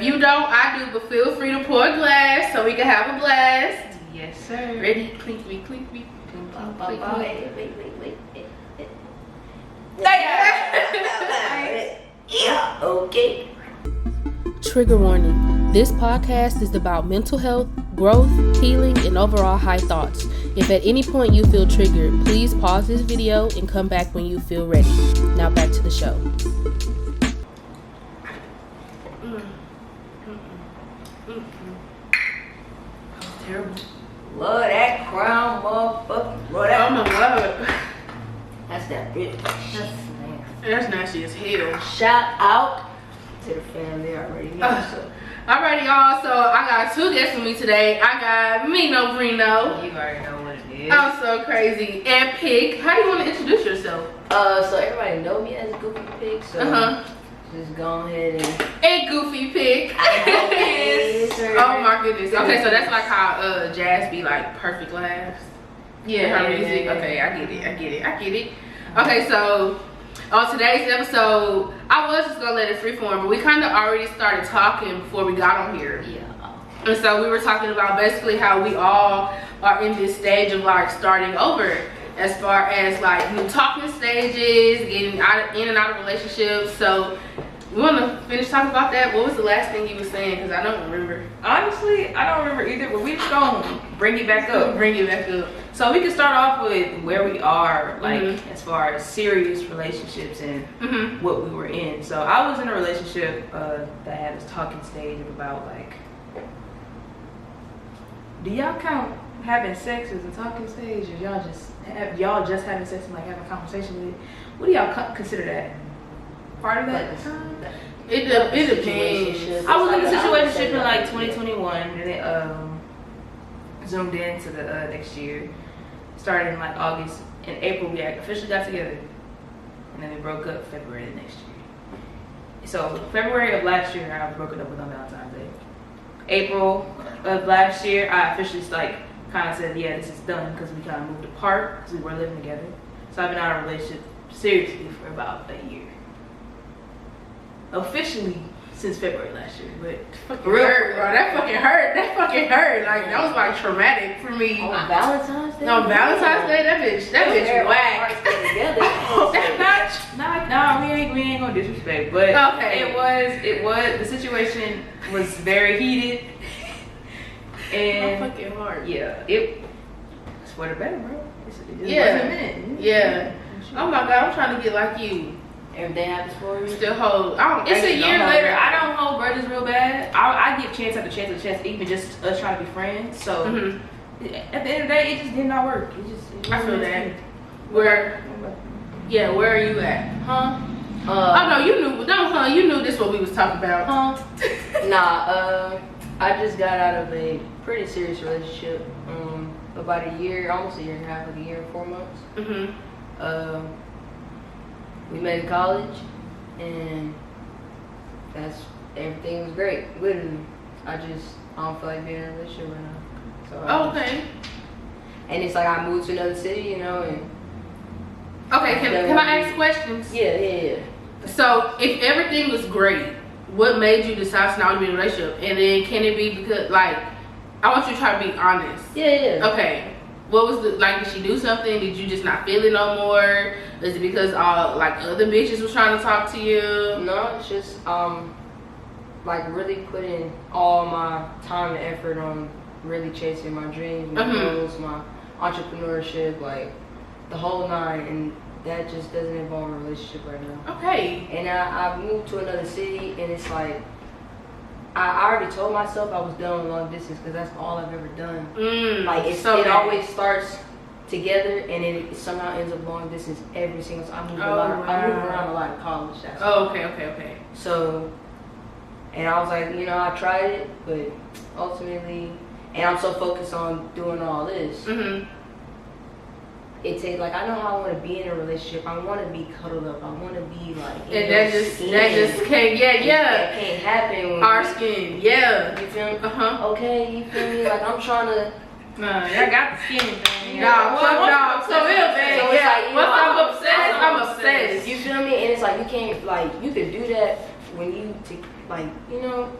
If you don't, I do, but feel free to pour a glass so we can have a blast. Yes, sir. Ready? Clink me, clink me. Wait. Yeah, okay. Trigger warning. This podcast is about mental health, growth, healing, and overall high thoughts. If at any point you feel triggered, please pause this video and come back when you feel ready. Now back to the show. That's terrible. Love that crown, motherfucker. Love that. Oh my god. That's that bitch. That's nasty as hell. Shout out to the family already. Alrighty, y'all. So I got two guests with me today. I got Mino. You already know what it is. I'm so crazy. And Pig. How do you want to introduce yourself? So everybody know me as Goofy Pig. So just go ahead and. A Goofy Pig. Oh my goodness. Okay, so that's like how Jazz be like perfect laughs. Yeah. Her music. Okay, I get it. Okay, so on today's episode, I was just gonna let it freeform, but we kind of already started talking before we got on here. Yeah. And so we were talking about basically how we all are in this stage of like starting over, as far as like new talking stages, getting in and out of relationships. So we want to finish talking about that. What was the last thing you were saying? Because I don't remember. Honestly, I don't remember either, but we just gonna bring it back up. Bring it back up. So we can start off with where we are, like as far as serious relationships and what we were in. So I was in a relationship that had this talking stage of about like, do y'all count having sex as a talking stage, or y'all just having sex and like having a conversation with it? What do y'all consider that? Part of that? It depends. I was in a situationship in like 2021, and then zoomed into the next year. Started in like August. In April, we officially got together, and then we broke up February of next year. So February of last year, I broke it up with on Valentine's Day. April of last year, I officially like kind of said, yeah, this is done, because we kind of moved apart because we were living together. So I've been out of a relationship seriously for about a year. Officially since February last year, but real hurt, bro. That fucking hurt. Like that was like traumatic for me. On Valentine's Day? No, Valentine's Day, that bitch whack. Nah, we ain't gonna disrespect, but okay. It was the situation was very heated, and my fucking heart. Yeah, it's for the better, bro. It just wasn't meant. Yeah. Oh my god, I'm trying to get like you. Everything happens for you. Still hold. It's a year later. I don't hold grudges real bad. I give chance after chance after chance, even just us trying to be friends. So at the end of the day, it just did not work. I feel that. Where are you at? Huh? Oh no, you knew. No, you knew this what we was talking about. Nah. I just got out of a pretty serious relationship. About a year, almost a year and a half, like a year and 4 months. We met in college, and everything was great. Literally, I don't feel like being in a relationship right now. So okay. And it's like I moved to another city, you know, and. Okay, can I ask questions? Yeah. So if everything was great, what made you decide to not be in a relationship? And then can it be because like I want you to try to be honest. Yeah. Okay. What was did she do something? Did you just not feel it no more? Is it because like other bitches was trying to talk to you? No, it's just like really putting all my time and effort on really chasing my dreams, my goals, my entrepreneurship, like the whole nine, and that just doesn't involve a relationship right now. Okay. And I moved to another city, and it's like I already told myself I was done with long distance because that's all I've ever done. Like it always starts together, and it somehow ends up long distance every single time. I moved around a lot in college. Okay. So, and I was like, I tried it, but ultimately, and I'm so focused on doing all this. It takes like I know how I want to be in a relationship. I want to be cuddled up. I want to be like. And that just can't. That can't happen. Our skin, yeah. You feel me? Okay, you feel me? Like I'm trying to. I got the skin thing. No, so real bad. So yeah. Like, I'm obsessed. You feel me? And it's like you can't you can do that when you like,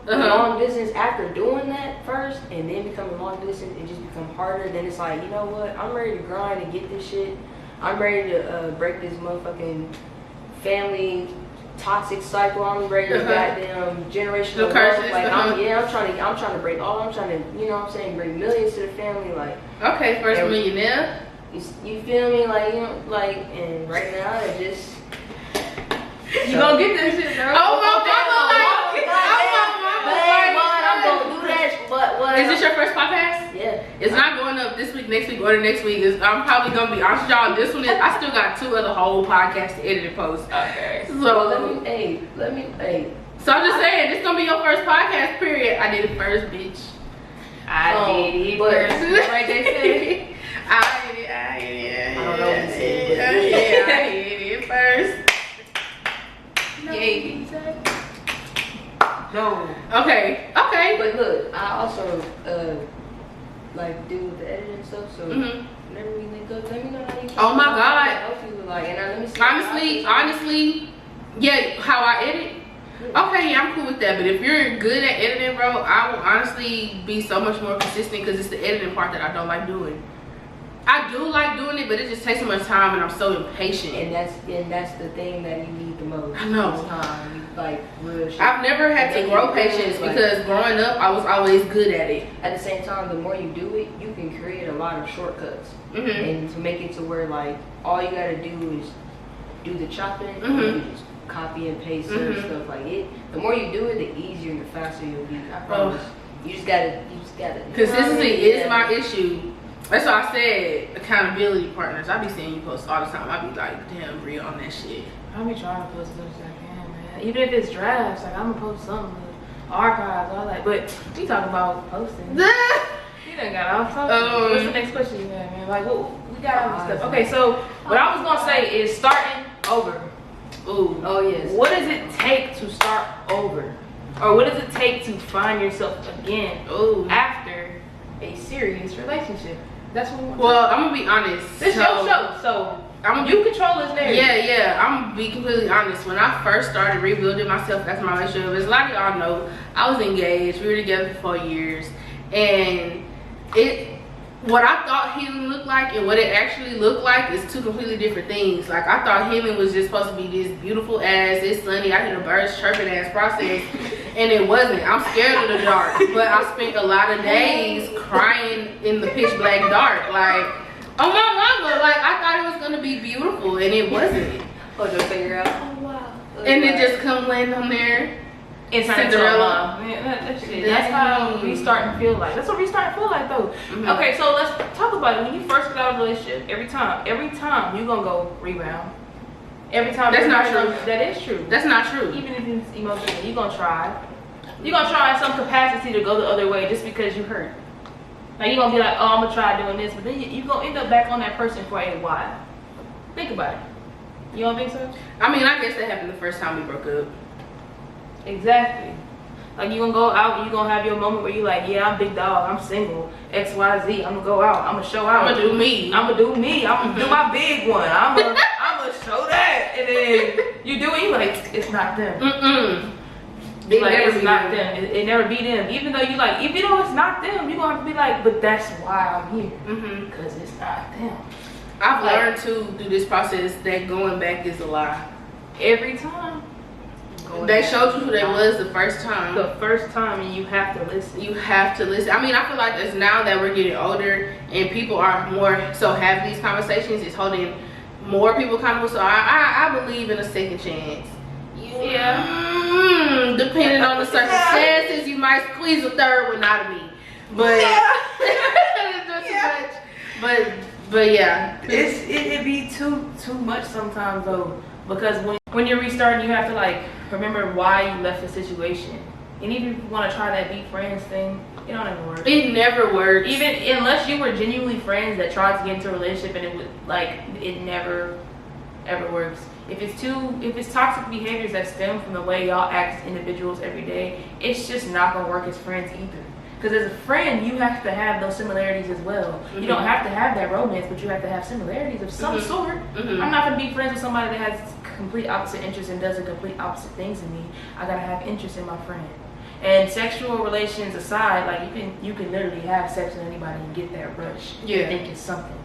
long distance, after doing that first and then becoming long distance, it just become harder. Then it's like, you know what? I'm ready to grind and get this shit. I'm ready to break this motherfucking family toxic cycle. I'm ready to goddamn generational wealth. Like, I'm trying to break all. I'm trying to, you know what I'm saying, bring millions to the family. Like, okay, first millionaire. You feel me? Like, and right now it just. You gonna get that shit, bro? Oh my mama! I'm gonna do that. But is this your first podcast? Yeah. It's not going up this week, next week, or the next week. I'm probably gonna be honest with y'all. This one is. I still got 2 other whole podcasts to edit and post. Okay. So let me. So I'm just saying, this gonna be your first podcast. Period. I did it first, bitch. I did it first. Like they say. I did it. I don't know what you said, but yeah, I did it first. Yay. No. Okay. But look, I also like do the editing stuff. So whenever we link up, let me know how you. Oh my God. Help you like, and let me see. Honestly, yeah. How I edit. Okay, yeah, I'm cool with that. But if you're good at editing, bro, I will honestly be so much more consistent because it's the editing part that I don't like doing. I do like doing it, but it just takes so much time, and I'm so impatient. And that's the thing that you need the most. I know. It's time. You, like, real shit. I've never had to grow patience because growing up, I was always good at it. At the same time, the more you do it, you can create a lot of shortcuts, and to make it to where like all you gotta do is do the chopping, and you just copy and paste certain stuff like it. The more you do it, the easier and the faster you'll be. I promise. You just gotta. Consistency is my issue. That's why I said accountability partners. I be seeing you post all the time. I be like, damn, real on that shit. I be trying to post as much as I can, man. Even if it's drafts, like I'm gonna post something, archives, all that. But we talking about posting. You done got off topic. What's the next question you have, man? Like, we got all this stuff. Okay, so what I was gonna say is starting over. Ooh. Oh yes. What does it take to start over, or what does it take to find yourself again after a serious relationship? That's what we want. Well, I'm gonna be honest. This your show, so you control this narrative. Yeah. I'm gonna be completely honest. When I first started rebuilding myself after my relationship, as a lot of y'all know, I was engaged. We were together for 4 years, and what I thought healing looked like and what it actually looked like is 2 completely different things. Like, I thought healing was just supposed to be this beautiful ass, this sunny, I hear the birds chirping ass process, and it wasn't. I'm scared of the dark, but I spent a lot of days crying in the pitch black dark. Like, oh my mama, like I thought it was gonna be beautiful, and it wasn't. Oh, just figure out. Oh wow. And it just come land on there. It's Cinderella. That's how we start to feel like. That's what we start to feel like, though. Okay, so let's talk about it. When you first get out of a relationship, every time you're gonna go rebound. Every time. That's not true. That is true. That's not true. Even if it's emotional, you're gonna try. You're gonna try in some capacity to go the other way just because you hurt. Like, you're gonna be like, oh, I'm gonna try doing this, but then you're gonna end up back on that person for a while. Think about it. You don't think so? I mean, I guess that happened the first time we broke up. Exactly. Like, you gonna go out and you gonna have your moment where you like, yeah, I'm big dog, I'm single, XYZ, I'm gonna go out, I'm gonna show out. I'm gonna do me. I'm gonna do my big one. I'm gonna show that. And then you do it, you like, it's not them. It's not them. It never be them. Even though you like, even though it's not them, you're gonna have to be like, but that's why I'm here. Because it's not them. I've learned to through this process that going back is a lie. Every time. They showed you who they was the first time. The first time, and you have to listen. You have to listen. I mean, I feel like it's now that we're getting older and people are more so have these conversations, it's holding more people accountable. So I believe in a second chance. Yeah. Depending on the circumstances, you might squeeze a third one out of me. But but yeah. It'd be too much sometimes though. Because when you're restarting, you have to like remember why you left the situation. And even if you want to try that be friends thing, it don't ever work. It never works. Even unless you were genuinely friends that tried to get into a relationship, and it never ever works. If it's toxic behaviors that stem from the way y'all act as individuals every day, it's just not gonna work as friends either. Because as a friend, you have to have those similarities as well. You don't have to have that romance, but you have to have similarities of some sort. I'm not going to be friends with somebody that has complete opposite interests and does the complete opposite things in me. I got to have interest in my friend. And sexual relations aside, like you can literally have sex with anybody and get that rush. You think it's something.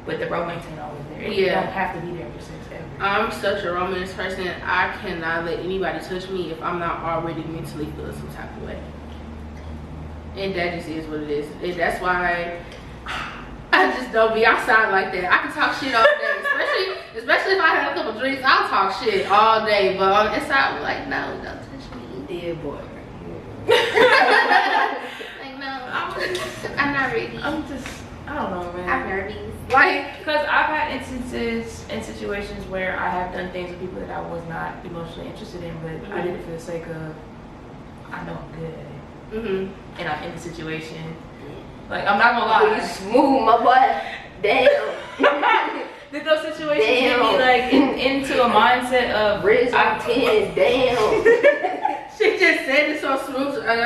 But the romance ain't always there. You don't have to be there for sex ever. I'm such a romance person. I cannot let anybody touch me if I'm not already mentally feeling some type of way. And that just is what it is. And that's why I just don't be outside like that. I can talk shit all day, especially if I had a couple drinks. I'll talk shit all day, but on the inside, I'm like, no, don't touch me. Yeah, boy. Like, no, I'm not ready. I don't know, man. I'm nervous. Like, because I've had instances and situations where I have done things with people that I was not emotionally interested in, but I did it for the sake of, I know I'm good at it. And I'm in the situation. Like, I'm not gonna lie. You smooth, my boy. Damn. Did those situations get me like into a mindset of Riz on 10, damn. She just said it so smooth. I'm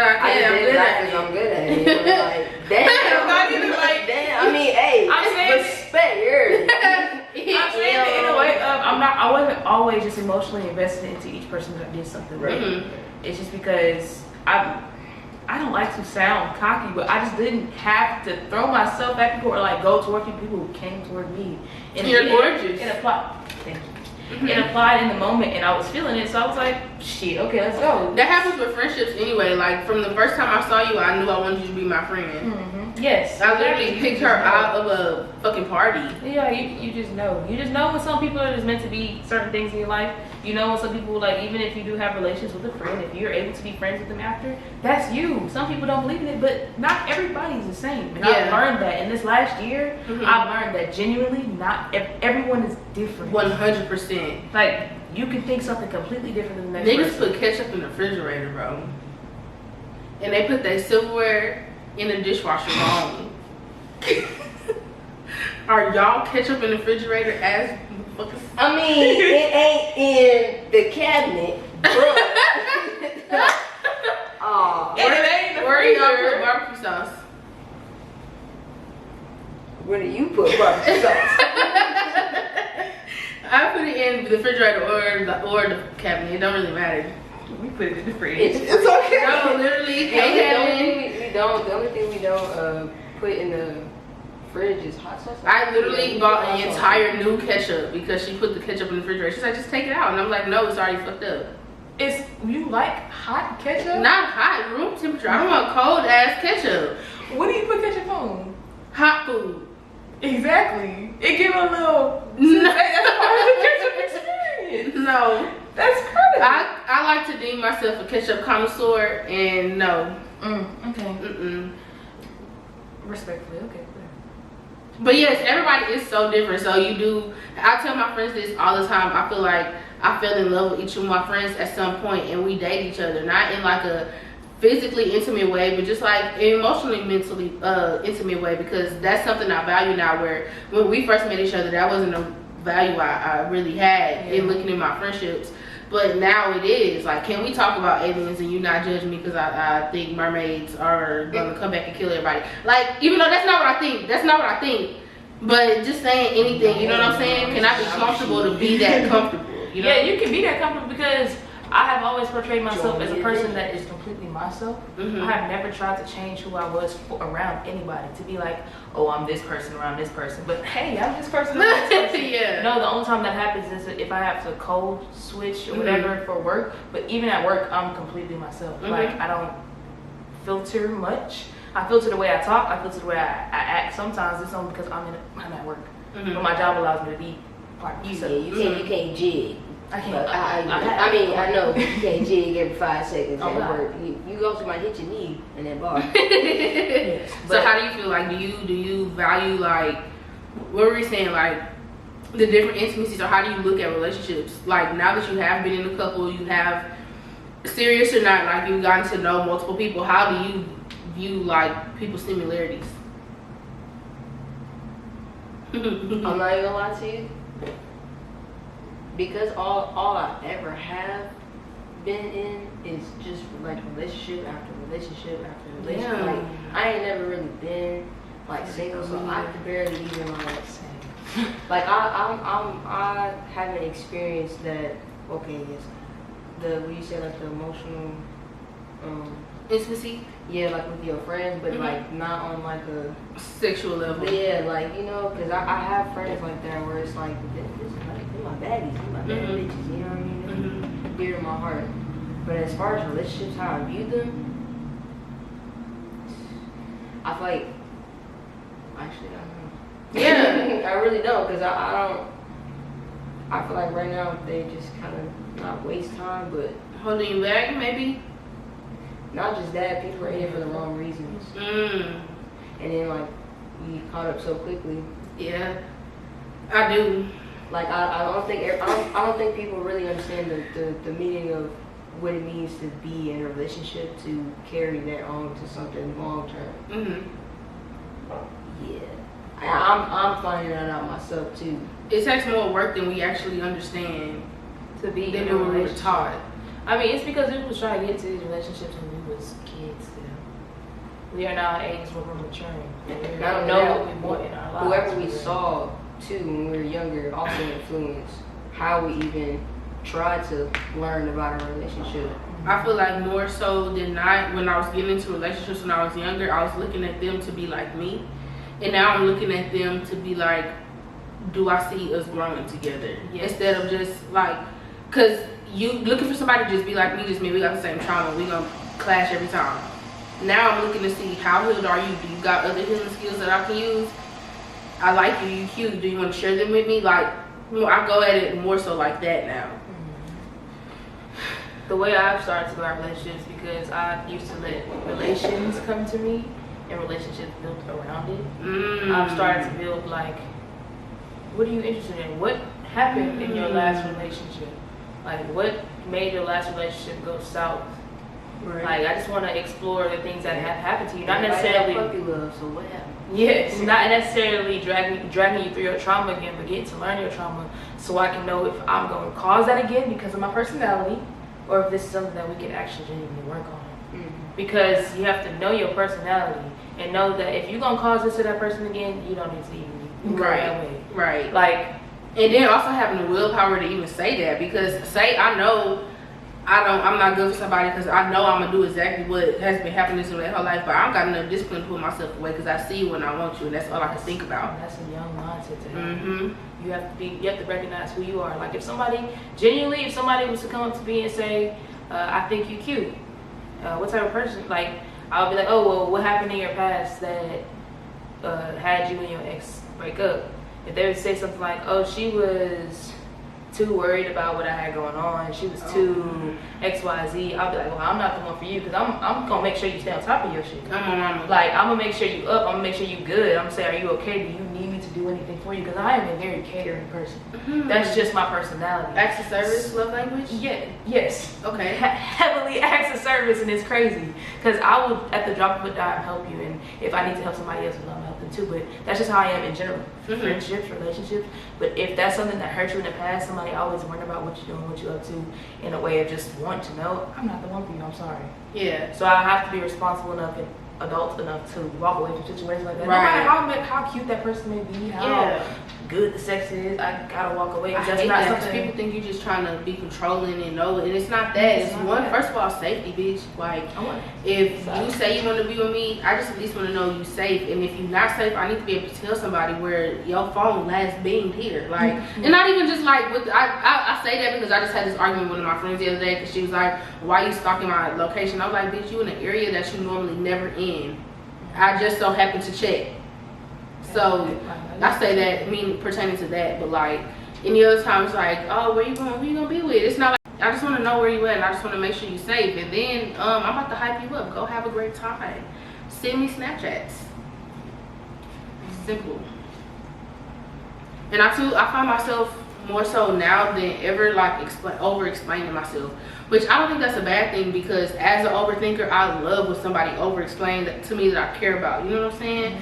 good at it. Like, damn. I'm not even like, damn. I mean, hey, I'm saying respect yours. I'm saying it in a way of I wasn't always just emotionally invested into each person that did something right. It's just because I don't like to sound cocky, but I just didn't have to throw myself at people or like go toward people who came toward me. And you're gorgeous. Thank you. It applied in the moment, and I was feeling it, so I was like, shit, okay, let's go. That happens with friendships anyway. Like, from the first time I saw you, I knew I wanted you to be my friend. Yes. I literally picked her out of a fucking party. Yeah, you just know. You just know when some people are just meant to be certain things in your life. You know when some people, like, even if you do have relations with a friend, if you're able to be friends with them after, that's you. Some people don't believe in it, but not everybody's the same. And I've learned that in this last year. I've learned that genuinely not everyone is different. 100%. Like, you can think something completely different than the next Niggas person. put ketchup in the refrigerator, bro. And they put their silverware in the dishwasher wrong. Are y'all ketchup in the refrigerator as motherfuckers? I mean, it ain't in the cabinet, but where y'all put barbecue sauce? Where do you put barbecue sauce? I put it in the refrigerator or the cabinet. It don't really matter. We put it in the fridge. It's okay. No, literally. The only thing we don't put in the fridge is hot sauce. I literally bought an entire new ketchup because she put the ketchup in the refrigerator. She's like, just take it out. And I'm like, no, it's already fucked up. You like hot ketchup? Not hot, room temperature. I don't want cold ass ketchup. What do you put ketchup on? Hot food. Exactly. It give a little. That's part of the ketchup experience. No. That's part of it. I like to deem myself a ketchup connoisseur, and no. Okay. Respectfully, okay. But yes, everybody is so different. So I tell my friends this all the time. I feel like I fell in love with each of my friends at some point, and we date each other, not in like a physically intimate way, but just like emotionally, mentally intimate way, because that's something I value now, where when we first met each other, that wasn't a value I really had in looking at my friendships. But now it is. Like, can we talk about aliens and you not judge me because I think mermaids are gonna come back and kill everybody? Like, even though that's not what I think. But just saying anything, you know what I'm saying? Can I be comfortable to be that comfortable? You know? Yeah, you can be that comfortable because I have always portrayed myself as a person that is completely myself. I have never tried to change who I was around anybody, to be like, oh, I'm this person around this person, but hey, I'm this person around this person. No, the only time that happens is if I have to code switch or whatever for work, but even at work, I'm completely myself. Like, I don't filter much. I filter the way I talk, I filter the way I act. Sometimes it's only because I'm at work. But my job allows me to be part of myself. You can't jig. I can't. I mean, I know you can't jig every 5 seconds at work. You also might hit your knee in that bar. Yes. So how do you feel? Like, do you value, like, what were we saying, like, the different intimacies, or how do you look at relationships? Like, now that you have been in a couple, you have, serious or not, like, you've gotten to know multiple people, how do you view, like, people's similarities? I'm not even gonna lie to you. Because all I ever have been in is just like relationship after relationship after relationship. Yeah. Like I ain't never really been like single, so I could barely even like I haven't experienced that. Okay, yes, what you said, like the emotional Intimacy? yeah, like with your friends, but like not on like a sexual level. Yeah, like, you know, because I have friends like that where it's like, this is like, they're my baddies, they're my bad bitches, you know what I mean? They're dear to my heart. But as far as relationships, how I view them, I feel like, actually, I don't know. Yeah, I really don't, because I don't, I feel like right now they just kind of not waste time, but holding you back, maybe? not just that, people are in it for the wrong reasons. And then like we caught up so quickly. Yeah, I do. Like I don't think people really understand the meaning of what it means to be in a relationship, to carry that on to something long term. Yeah, I'm finding that out myself too. It takes more work than we actually understand To be than in a we were relationship. taught. I mean, it's because we was trying to get to these relationships when we was kids still. We are now at ages where we're maturing. And we I don't know know what we want in our lives. whoever we saw too when we were younger also influenced how we even tried to learn about a relationship. I feel like more so than not, when I was getting into relationships when I was younger, I was looking at them to be like me. And now I'm looking at them to be like, do I see us growing together? Yes. Instead of just like, because you looking for somebody to just be like me, just me, we got the same trauma, we gonna clash every time. Now I'm looking to see, how healed are you? Do you got other healing skills that I can use? I like you, you cute, do you want to share them with me? Like, I go at it more so like that now. The way I've started to go at relationships, because I used to let relations come to me and relationships built around it. I've started to build like, what are you interested in? What happened in your last relationship? Like, what made your last relationship go south? Right. Like, I just want to explore the things that have happened to you, not Everybody necessarily. had puppy love, so what happened? Yes, not necessarily dragging you through your trauma again, but getting to learn your trauma, so I can know if I'm going to cause that again because of my personality, or if this is something that we can actually genuinely work on. Because you have to know your personality and know that if you're going to cause this to that person again, you don't need to even go that way. Right. Like, and then also having the willpower to even say that, because say I know I'm not good for somebody because I know I'm gonna do exactly what has been happening to me their whole life, but I don't got enough discipline to pull myself away because I see you when I want you, and that's all I can think about. That's a young mindset to have. You have to recognize who you are. Like, if somebody was to come up to me and say, I think you cute, what type of person? Like, I would be like, oh, well, what happened in your past that had you and your ex break up? If they would say something like, oh, she was too worried about what I had going on, she was too XYZ, I'll be like, well, I'm not the one for you, because I'm gonna make sure you stay on top of your shit. Like, I'm gonna make sure you up, I'm gonna make sure you good, I'm gonna say, are you okay? Do you need me to do anything for you? Because I am a very catering person. That's just my personality. Acts of service, love language? Yeah, yes. Okay. Heavily acts of service, and it's crazy. Because I will, at the drop of a dime, help you, and if I need to help somebody else, I'm helping too. But that's just how I am in general. Friendships, relationships. But if that's something that hurt you in the past, somebody always wonder about what you're doing, what you're up to, in a way of just want to know, I'm not the one for you, I'm sorry. Yeah. So I have to be responsible enough and adult enough to walk away from situations like that. Right. No matter how cute that person may be, how good the sex is, I gotta walk away. I That's hate not that, 'cause something. people think you're just trying to be controlling and know it, and it's not that. It's one, first of all, safety, bitch. Like, if you say you want to be with me, I just at least want to know you safe. And if you're not safe, I need to be able to tell somebody where your phone last binged here. Like, and not even just like with I say that because I just had this argument with one of my friends the other day, because she was like, "Why you stalking my location?" I was like, "Bitch, you in an area that you normally never in. I just so happen to check." So I say that, pertaining to that, but like any other times, like, oh, where you going? Who you gonna be with? It's not like, I just want to know where you at, and I just want to make sure you safe. And then I'm about to hype you up. Go have a great time. Send me Snapchats. Simple. And I find myself more so now than ever like over explaining myself, which I don't think that's a bad thing, because as an overthinker, I love when somebody over explains to me that I care about. You know what I'm saying?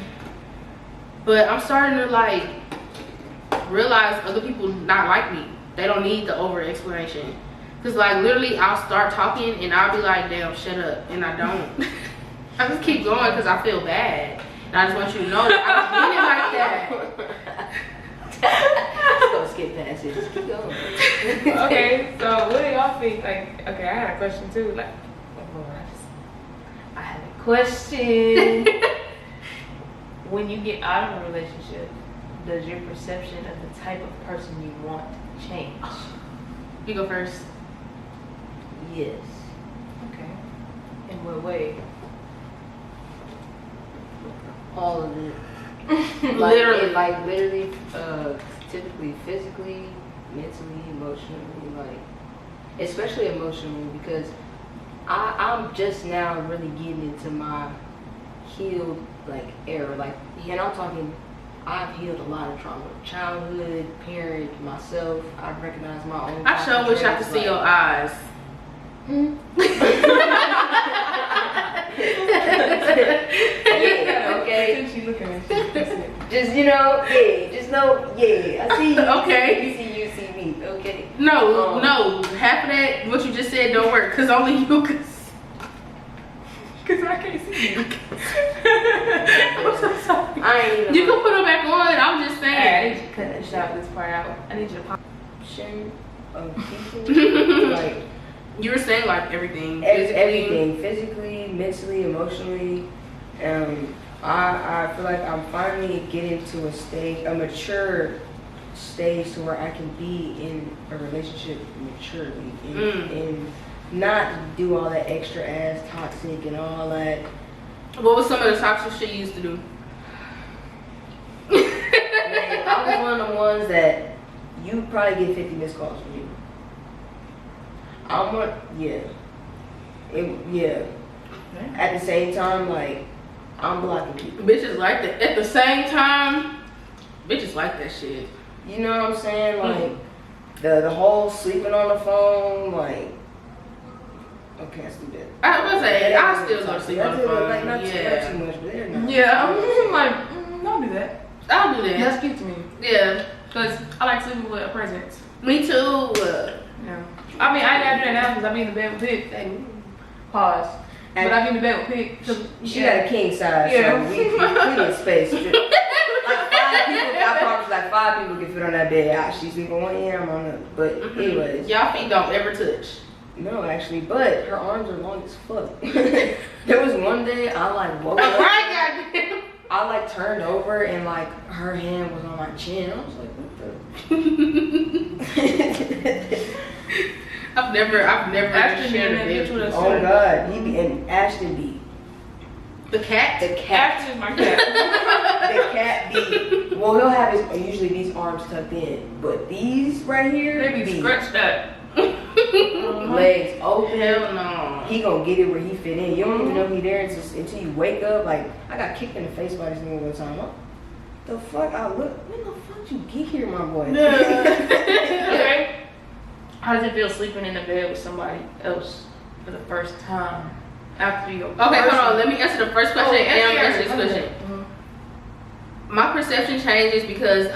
But I'm starting to like realize other people not like me. They don't need the over explanation. Cause like literally I'll start talking and I'll be like, damn, shut up, and I don't. I just keep going because I feel bad. And I just want you to know that I don't mean it like that. Just gonna skip past it. Just keep going. Okay, so what do y'all think? Like, okay, I had a question too. Like, oh Lord, I had a question. When you get out of a relationship, does your perception of the type of person you want change? You go first. Yes. Okay. In what way? All of it. Literally, typically physically, mentally, emotionally, like, especially emotionally, because I'm just now really getting into my healed, like, era, like, and I'm talking, I've healed a lot of trauma, childhood, parent, myself, I've recognized my own. I sure wish I could see your eyes. Yeah, okay. She looking at you. Just, you know, yeah, just know, yeah, I see you. Okay. You see you, see me, okay. No, no, half of that, what you just said don't work, because only you can see. Because I can't see you. I'm so sorry. I ain't even. You can put them back on, I'm just Hey, I saying. need you to cut this out, this part out. I need you to pop. Option of people, like, You were saying like everything. Physically. everything, physically, mentally, emotionally. I feel like I'm finally getting to a mature stage to where I can be in a relationship maturely and not do all that extra ass toxic and all that. What was some of the toxic shit you used to do? Man, I was one of the ones that you probably get 50 missed calls from you. Yeah. At the same time, like, I'm blocking people. Bitches like that. At the same time, bitches like that shit. You know what I'm saying? Like, the whole sleeping on the phone, like, okay, I sleep that. I was gonna say, I still go to sleep on the phone. Like, not Yeah. too much, but they're not. Yeah, I'm like, don't do that. I'll do that. That's cute to me. Yeah. Because I like sleeping with a presence. Me too. Yeah. I mean, I ain't gotta do that now because I be in the bed with Pig. Pause. But I be in the bed with Pig. She got a king size, Yeah. so we need space. Like 5 people, I promise, like 5 people can fit on that bed. She's sleeping one end, I'm on the. But anyways, Y'all feet don't ever touch. no, actually, but her arms are long as fuck. There was one day I like woke up. Right, goddamn. I like turned over and like her hand was on my chin. I was like, what the? I've never Ashton shared a did bed that with bitch Oh God, he be and Ashton be the cat. the cat. Ashton is my cat. The cat be. Well, he'll have his usually these arms tucked in, but these right here They be scratched up. legs open. Hell no. He gonna get it where he fit in. You don't even know he there until you wake up. Like, I got kicked in the face by this nigga one time. What the fuck? I look. When the fuck you get here, my boy? Okay. How does it feel sleeping in the bed with somebody else for the first time after you? Okay, hold on. Let me answer the first question and I'm answer answer this question. Mhm. My perception changes because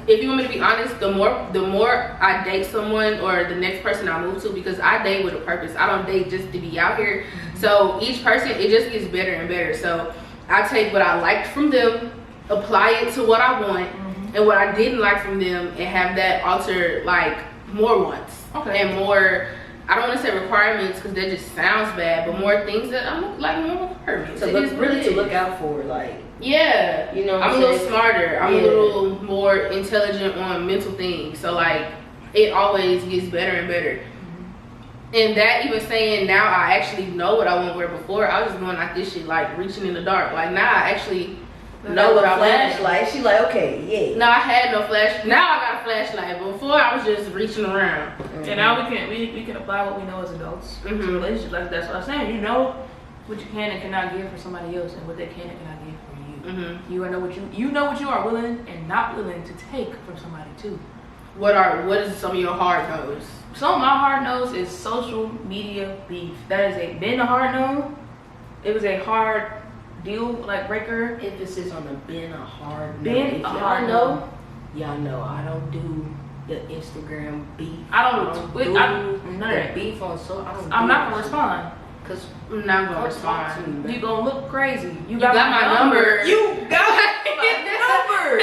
if you want me to be honest, the more I date someone or the next person I move to, because I date with a purpose. I don't date just to be out here. So each person, it just gets better and better. So I take what I liked from them, apply it to what I want, and what I didn't like from them, and have that alter like more wants and more. I don't want to say requirements because that just sounds bad, but more things that I'm like more requirements. To look, really to look out for, like. Yeah, You know what I'm a I'm little saying? smarter. I'm Yeah. a little more intelligent on mental things. So like, it always gets better and better. And that even saying now I actually know what I want, where before I was just going like this shit, like reaching in the dark. Like now I actually know what I want. Flashlight. She like, okay, yeah. No, I had no flash. Now I got a flashlight. But before I was just reaching around. And now we can apply what we know as adults to relationships. Like that's what I'm saying. You know what you can and cannot give for somebody else, and what they can and cannot give for you. You know what you are willing and not willing to take from somebody too. What is some of your hard no's? Some of my hard no's is social media beef. That is been a hard no. It was a hard deal, like breaker. Emphasis on the been a hard no. Been If a y'all hard know, y'all know I don't do the Instagram beef. I don't do none of that. Beef on so I'm not gonna respond. Cause I'm not gonna talk to respond. me, You gonna look crazy. You got my number. You got my number.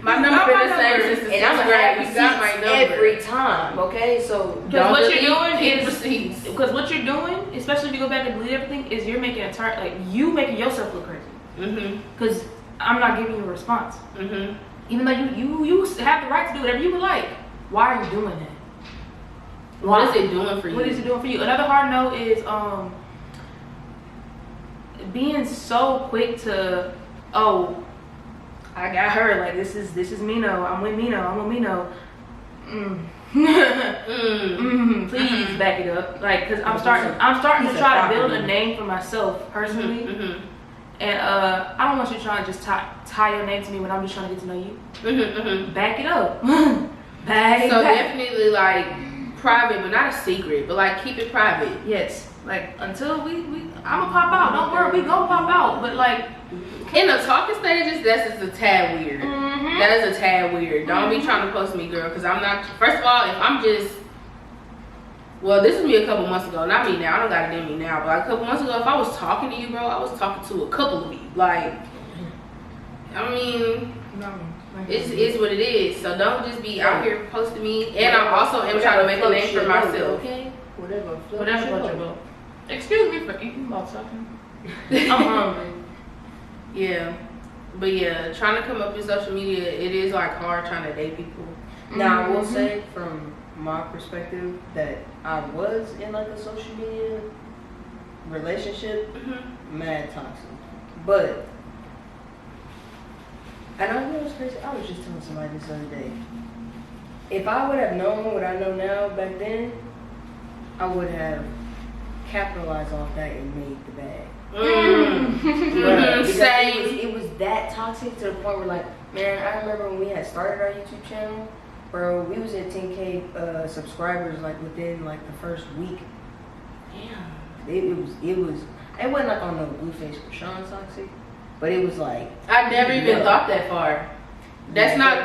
My number been the same since the and I'm sixth gonna have grade. You got my number every time. Okay, so Because what delete you're doing hidden is receipts. because what you're doing, especially if you go back and delete everything, is you're making you making yourself look crazy. Because I'm not giving you a response. Even though you have the right to do whatever you would like. Why are you doing that? What is it doing for you? What is it doing for you? Another hard no is being so quick to, oh, I got her, like this is Mino. I'm with Mino. Please back it up, like, cause I'm starting to try to build a name for myself personally, and I don't want you trying to just tie your name to me when I'm just trying to get to know you. Back it up. Back. Definitely like private, but not a secret, but like keep it private. Yes, like until I'ma pop out. Don't worry, we gonna pop out, but like. In the talking stages, that's just a tad weird. That is a tad weird. Don't be trying to post me, girl, because I'm not. First of all, if I'm just, well, this was me a couple months ago. Not me now. I don't got it in me now. But like a couple months ago, if I was talking to you, bro, I was talking to a couple of you. Like, I mean, it's what it is. So don't just be out here posting me. And I also am trying to make a name for myself. Okay, whatever. Whatever. Excuse me for eating while talking. I'm hungry. Yeah, but yeah, trying to come up in social media, it is like hard trying to date people. Now I will say from my perspective that I was in like a social media relationship, mad toxic. But and I know it's crazy. I was just telling somebody this other day. If I would have known what I know now back then, I would have capitalized off that and made the bag. Same. It was that toxic to the point where, like, man, I remember when we had started our YouTube channel, bro, we was at 10K subscribers like within like the first week. Damn. It wasn't like on the Blueface Krishan toxic, but it was like I never even thought that far. That's not a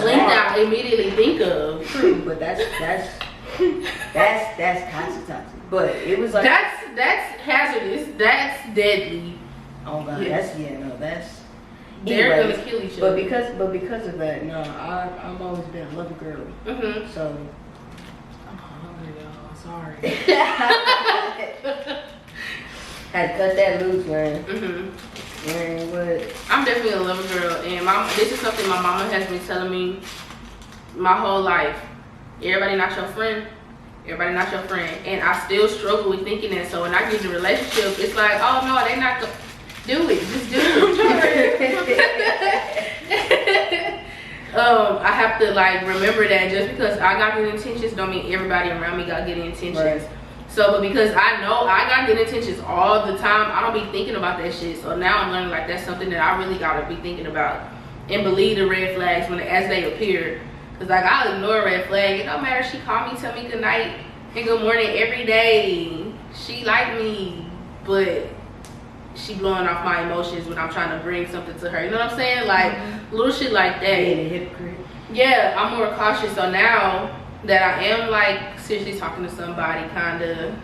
link that I immediately think of. True, but that's toxic. But it was like that's hazardous. That's deadly. Oh god, yes. that's they're gonna kill each other. But because of that, no, I've always been a lover girl. So I'm hungry, y'all. Sorry. had to cut that loose, man. Man, what? I'm definitely a lover girl, and this is something my mama has been telling me my whole life. Everybody not your friend. Everybody not your friend. And I still struggle with thinking that. So when I get in a relationship, it's like, oh no, they not gonna do it. Just do it. I have to like remember that just because I got good intentions don't mean everybody around me got good intentions. Right. So, but because I know I got good intentions all the time, I don't be thinking about that shit. So now I'm learning like that's something that I really gotta be thinking about and believe the red flags as they appear. Cause like I'll ignore a red flag. It don't matter. She call me, tell me good night and good morning every day. She like me, but she blowing off my emotions when I'm trying to bring something to her. You know what I'm saying? Like little shit like that. Being a hypocrite. Yeah, I'm more cautious. So now that I am like seriously talking to somebody, kinda,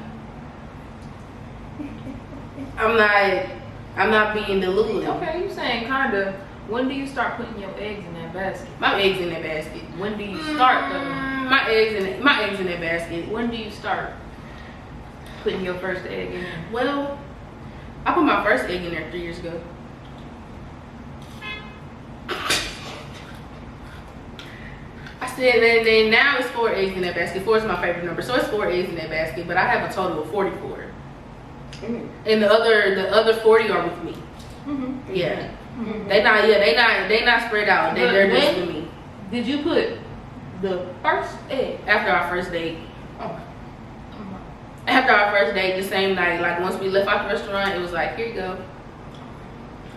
I'm not being delulu. Okay, you saying kinda. When do you start putting your eggs in that basket? My eggs in that basket. When do you start though? My eggs in that basket. When do you start putting your first egg in there? Well, I put my first egg in there 3 years ago. I said and now it's 4 eggs in that basket. 4 is my favorite number, so it's 4 eggs in that basket. But I have a total of 44, and the other 40 are with me. Yeah. They not spread out. They're just with me. Did you put the first egg after our first date? Oh. After our first date, the same night, like once we left out the restaurant, it was like, here you go.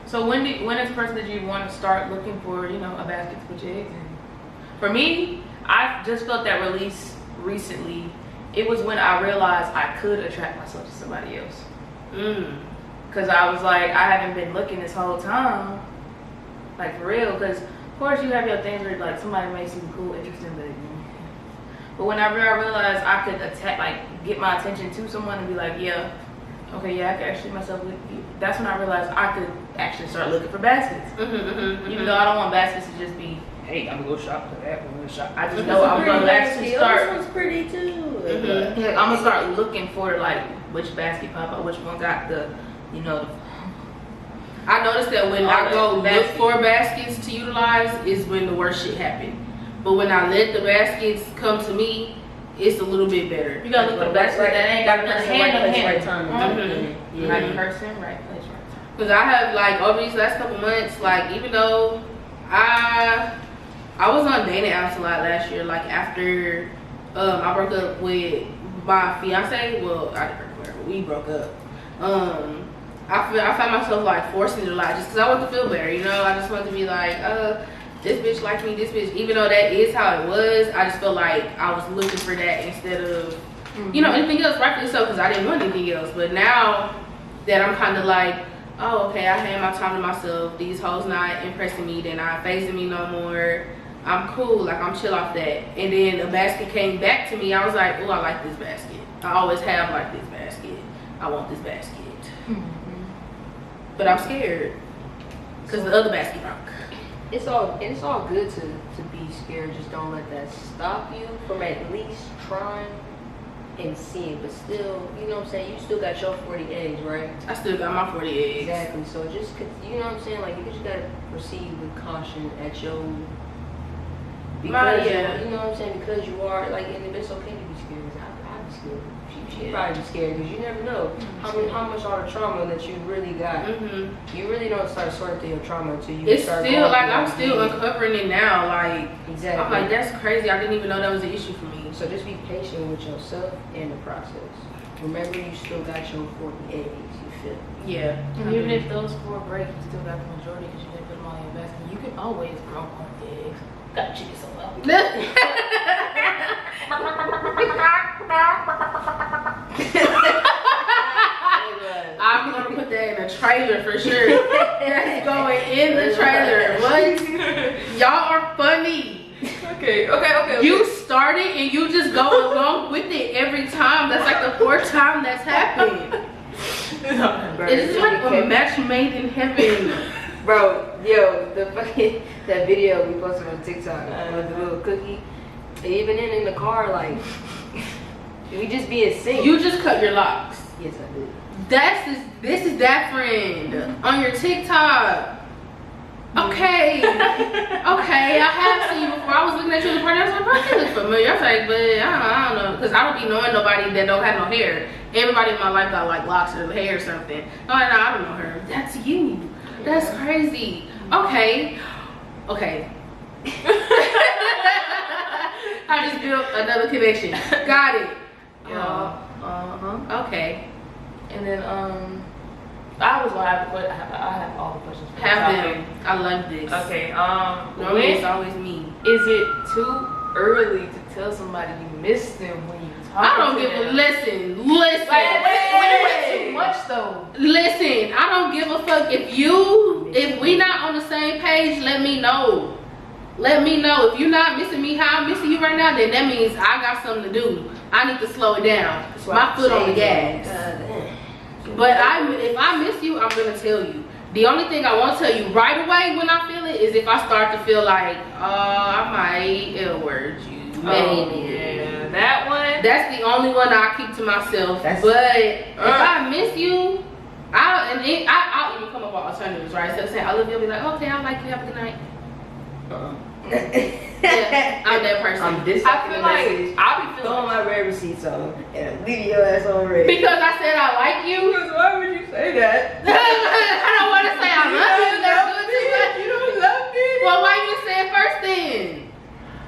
So when is the person that you want to start looking for, a basket to put your eggs in? For me, I just felt that release recently. It was when I realized I could attract myself to somebody else. Cause I was like, I haven't been looking this whole time, like for real. Cause Of course, you have your things where like somebody may seem cool, interesting, but whenever I realized I could get my attention to someone and be like, yeah, okay, yeah, I can actually myself with you. That's when I realized I could actually start looking for baskets. Even though I don't want baskets to just be, hey, I'm gonna go shop for that one. Shop. I just know I'm gonna actually start. This one's pretty too. Yeah, I'm gonna start looking for like which basket pop up, which one got the, you know. I noticed that when I go look for baskets to utilize is when the worst shit happened. But when I let the baskets come to me, it's a little bit better. You gotta look for the basket that ain't got nothing hand on hand. Right time. Right person, right place, right time. Because I have like over these last couple months, like even though I was on dating apps a lot last year, like after I broke up with my fiance. Well, I didn't break up, we broke up. I found myself like forcing it a lot just because I want to feel better, you know. I just want to be like, this bitch like me, this bitch. Even though that is how it was, I just felt like I was looking for that instead of, you know, anything else. Rightfully so, because I didn't want anything else. But now that I'm kind of like, oh, okay, I had my time to myself. These hoes not impressing me. They're not phasing me no more. I'm cool. Like, I'm chill off that. And then a basket came back to me. I was like, oh, I like this basket. I always have like this basket. I want this basket. But I'm scared because the other basket broke. It's all good to be scared. Just don't let that stop you from at least trying and seeing. But still, you know what I'm saying, you still got your 40 eggs, right? I still got my 40 eggs. Exactly. So just, you know what I'm saying, like you just gotta proceed with caution at your, because you know what I'm saying, because you are like, and it's okay to be scared. I'd be scared. She'd probably be scared because you never know how much all the trauma that you really got. You really don't start sorting through your trauma until you it's start still like I'm still uncovering it now. Like exactly. I'm like, that's crazy. I didn't even know that was an issue for me. So just be patient with yourself and the process. Remember, you still got your 40 eggs. You feel? Yeah. And even if those 4 break, you still got the majority because you didn't put them all in your basket. You can always grow more eggs. Got to cheat yourself up. I'm gonna put that in a trailer for sure. That's going in the trailer. What? Y'all are funny. Okay. You started and you just go along with it every time. That's like the 4th time that's happened. It's like a match made in heaven. Bro, yo, the fucking that video we posted on TikTok with the little cookie. And even in the car, like we just be in sync. You just cut your locks. Yes, I did. This is that friend on your TikTok. Okay. Okay, I have seen you before. I was looking at you in the party. I was like, bro, you look familiar. I was like, but I don't know. Because I don't be knowing nobody that don't have no hair. Everybody in my life got like locks or hair or something. No, I don't know her. That's you. That's crazy. Okay. I just built another connection. Got it. Okay. And then I was gonna have I have all the questions. Have them. I love this. Okay. Normally it's always me. Is it too early to tell somebody you miss them when you talk? I don't give a listen. Like, when it's too much though. Listen, I don't give a fuck if we not on the same page. Let me know. Let me know. If you're not missing me how I'm missing you right now, then that means I got something to do. I need to slow it down. My foot on the gas. But if I miss you, I'm gonna tell you. The only thing I won't tell you right away when I feel it is if I start to feel like, I might L-word you. Maybe. Yeah, that one. That's the only one I keep to myself. But if I miss you, I'll even come up with alternatives, right? Instead of saying I love you, I'll be like, okay, I like you. Have a good night. Yeah, I'm that person. I'm this. I feel like I'll be throwing my red receipts on and leaving your ass on red. Because I said I like you. Why would you say that? I don't want to say I love you. That's good too much. You don't love me. Well, why you say it first then?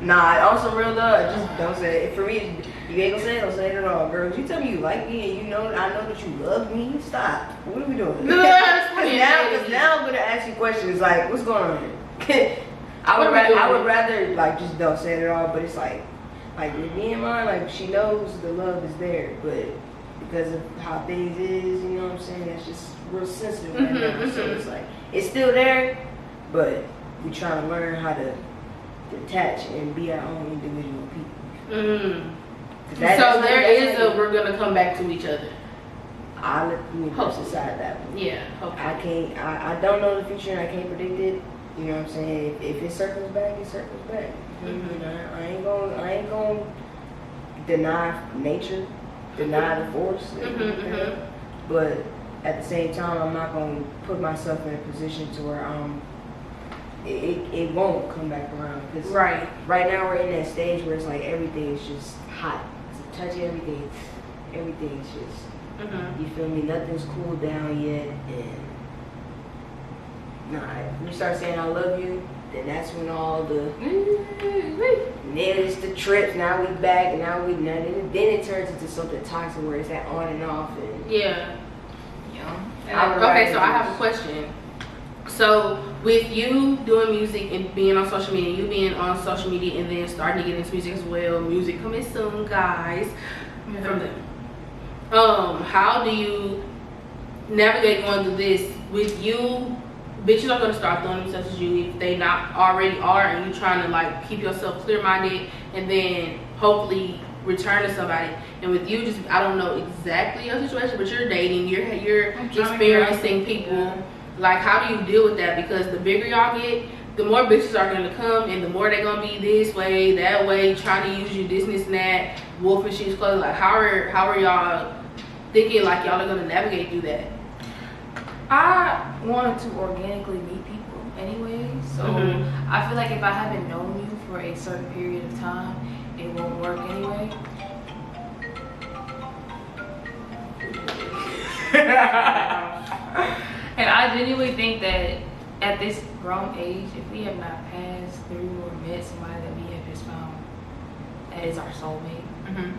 Nah, on some real love, just don't say it. For me, you ain't gonna say it, don't say it at all, girl. You tell me you like me and I know that you love me, stop. What are we doing? Because now I'm gonna ask you questions like, what's going on here? I would rather like just don't say it at all, but it's like with me and mine, like she knows the love is there, but because of how things is, you know what I'm saying, that's just real sensitive right now. So it's like it's still there, but we trying to learn how to detach and be our own individual people. So we're gonna come back to each other. I'll let the universe decide that one. Yeah. Okay. I don't know the future and I can't predict it. You know what I'm saying? If it circles back, it circles back. You know, I ain't gonna deny nature, deny the force. But at the same time, I'm not gonna put myself in a position to where it won't come back around. Cause right now we're in that stage where it's like everything is just hot. It's touching everything. Everything's just. You feel me? Nothing's cooled down yet, and if we start saying I love you, then that's when all the then it's the trips. Now we back, and then it turns into something toxic where it's that on and off. And okay, so I have a question. So with you doing music and being on social media, you being on social media and then starting to get into music as well, music coming soon, guys. From them. How do you navigate going through this with you? Bitches are gonna start throwing themselves at you if they not already are, and you trying to like keep yourself clear-minded and then hopefully return to somebody. And with you, just I don't know exactly your situation, but you're dating, you're experiencing people. Yeah. Like, how do you deal with that? Because the bigger y'all get, the more bitches are gonna come, and the more they're gonna be this way, that way, trying to use you, this and that, wolf in sheep's clothing. Like, how are y'all thinking like y'all are gonna navigate through that? I wanted to organically meet people anyway, so I feel like if I haven't known you for a certain period of time, it won't work anyway. And I genuinely think that at this grown age, if we have not passed through or met somebody that we have just found that is our soulmate, then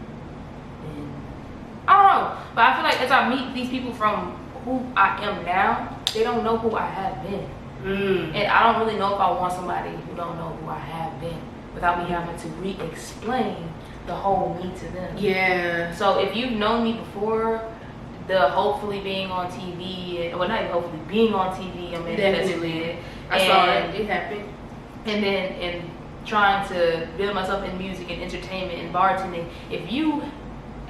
I don't know. But I feel like as I meet these people from who I am now, they don't know who I have been. And I don't really know if I want somebody who don't know who I have been without me having to re-explain the whole me to them. Yeah. So if you've known me before, the hopefully being on TV, well, not even hopefully being on TV, I mean, definitely. I saw it happened. And then in trying to build myself in music and entertainment and bartending, if you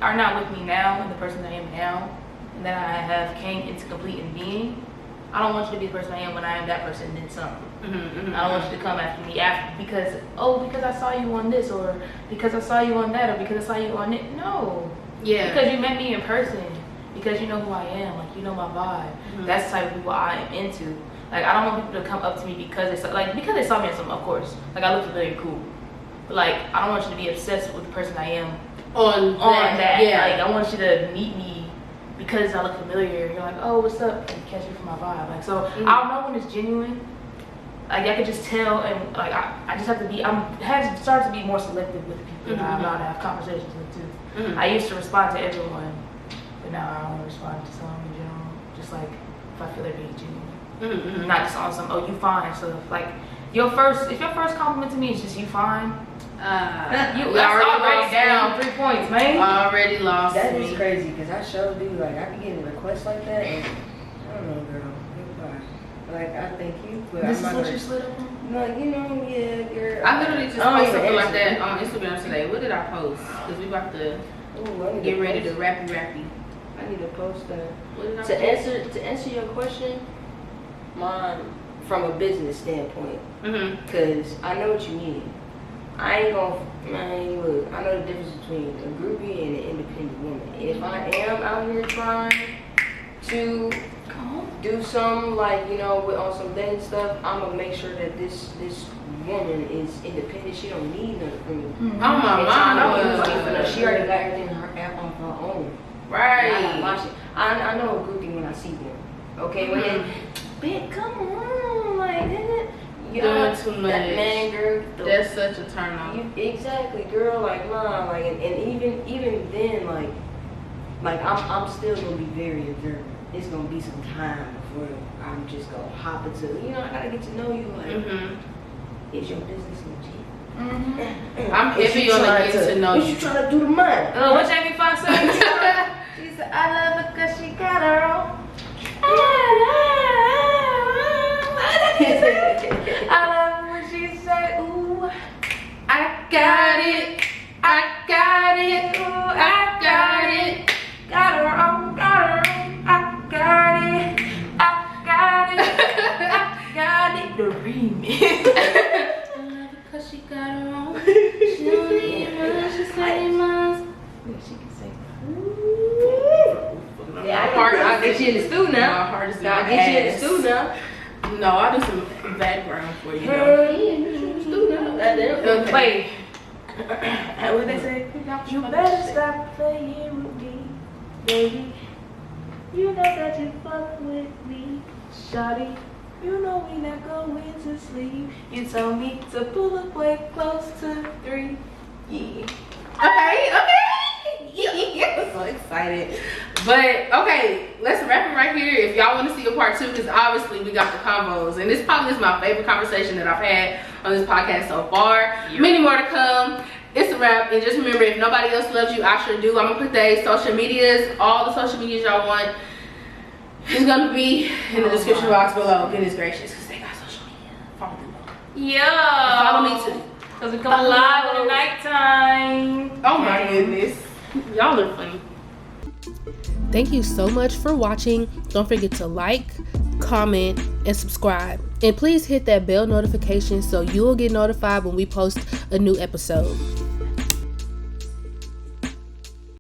are not with me now and the person I am now, and that I have came into complete in being, I don't want you to be the person I am when I am that person then some. I don't want you to come after me because I saw you on this, or because I saw you on that, or because I saw you on it. No. Yeah. Because you met me in person. Because you know who I am, like you know my vibe. That's the type of people I am into. Like I don't want people to come up to me because they saw me in something, of course. Like I look familiar, cool. But like I don't want you to be obsessed with the person I am on that. Yeah. Like I want you to meet me because I look familiar. You're like, oh, what's up? And catch me from my vibe. Like so, I'll know when it's genuine. Like I could just tell, and like I just have to be. Have started to be more selective with the people that I'm allowed to have conversations with too. I used to respond to everyone. But now I only respond to some in general, just like if I feel they're being genuine. Not just on some, you fine. So like if your first compliment to me is just you fine, you already down 3 points, man. Already lost. That is crazy because I sure do. Like I be getting requests like that, and I don't know, girl. Goodbye. Like I thank you, but this is what you slid up on? No, yeah, girl. I literally just posted something like that on Instagram today. What did I post? Because we about to get ready to rappy. I need to post that. To answer your question, mine from a business standpoint, because I know what you mean. I ain't gonna, look, I know the difference between a groupie and an independent woman. If I am out here trying to do some like, on some dating stuff, I'm gonna make sure that this woman is independent. She don't need nothing from me. Oh my mom, she already got everything on her own. Right. I know a groupie when I see them. Okay, when they, bitch, come on, like, doing too much. That man, girl. That's such a turn on. Exactly, girl. Like, nah, like, and even then, like I'm still gonna be very observant. It's gonna be some time before I'm just gonna hop into. I gotta get to know you. Like, is your business legit? I'm heavy on the get to know you. What you trying to do to mine? What Jamie Foxx said? She said, I love her because she got her own. I love got it. I got it. Ooh, I got it. Got her on, got her on. I got it. I got it. I got it. The remix. I love it 'cause she got her own. She don't need much, she say much. She can say. Yeah, I'll get you in the stew My now. heart is in I'll my get you in the ass. stew now. No, I'll do some background for you. Though. Hell yeah, get you in the stew now. Okay. Wait. What they say? You better stop playing with me, baby. You know that you fuck with me, shawty. You know we not going to sleep. You told me to pull up way close to 3. Yeah. Okay. I'm so excited. But okay, let's wrap it right here. If y'all want to see a part 2, because obviously we got the combos, and this probably is my favorite conversation that I've had on this podcast so far. Yep. Many more to come. It's a wrap, and just remember, if nobody else loves you, I sure do. I'm gonna put their social medias, all the social medias y'all want, is gonna be in the description box below. Goodness gracious, because they got social media. Follow them. Yo. Follow me too. Cause we come live in the nighttime. Oh my goodness, y'all are funny. Thank you so much for watching. Don't forget to like, comment, and subscribe. And please hit that bell notification so you will get notified when we post a new episode.